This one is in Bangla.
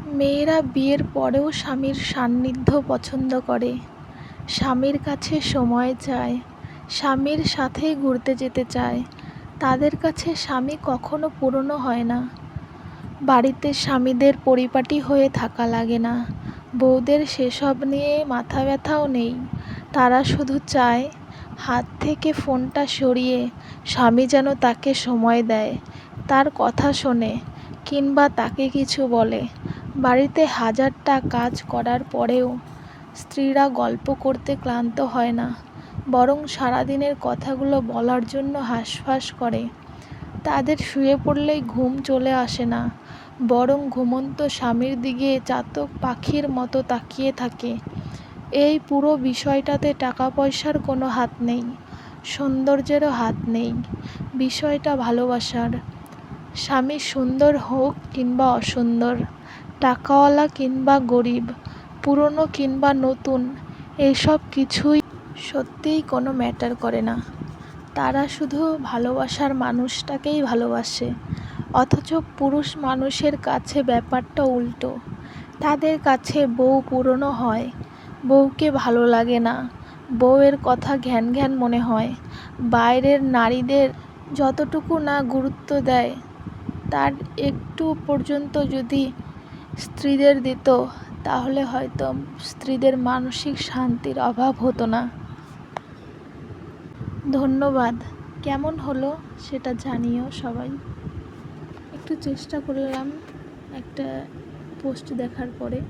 মেয়েরা বিয়ের পরেও স্বামীর সান্নিধ্য পছন্দ করে, স্বামীর কাছে সময় চায়, স্বামীর সাথেই ঘুরতে যেতে চায়। তাদের কাছে স্বামী কখনো পুরনো হয় না। বাড়িতে স্বামীদের পরিপাটি হয়ে থাকা লাগে না, বউদের সেসব নিয়ে মাথা ব্যথাও নেই। তারা শুধু চায় হাত থেকে ফোনটা সরিয়ে স্বামী যেন তাকে সময় দেয়, তার কথা শোনে, কিংবা তাকে কিছু বলে। বাড়িতে হাজারটা কাজ করার পরেও স্ত্রীরা গল্প করতে ক্লান্ত হয় না, বরং সারাদিনের কথাগুলো বলার জন্য হাঁসফাঁস করে। তাদের শুয়ে পড়লেই ঘুম চলে আসে না, বরং ঘুমন্ত স্বামীর দিকে চাতক পাখির মতো তাকিয়ে থাকে। এই পুরো বিষয়টাতে টাকা পয়সার কোনো হাত নেই, সৌন্দর্যেরও হাত নেই, বিষয়টা ভালোবাসার। স্বামী সুন্দর হোক কিংবা অসুন্দর, টাকাওয়ালা কিংবা গরিব, পুরনো কিংবা নতুন, এইসব কিছুই সত্যিই কোনো ম্যাটার করে না। তারা শুধু ভালোবাসার মানুষটাকেই ভালোবাসে। অথচ পুরুষ মানুষের কাছে ব্যাপারটা উল্টো। তাদের কাছে বউ পুরনো হয়, বউকে ভালো লাগে না, বউয়ের কথা ঘ্যান ঘ্যান মনে হয়। বাইরের নারীদের যতটুকু না গুরুত্ব দেয়, তার একটু পর্যন্ত যদি স্ত্রীদের দিত, তাহলে হয়তো স্ত্রীদের মানসিক শান্তির অভাব হতো না। ধন্যবাদ। কেমন হলো সেটা জানিও সবাই। একটু চেষ্টা করলাম একটা পোস্ট দেখার পরে।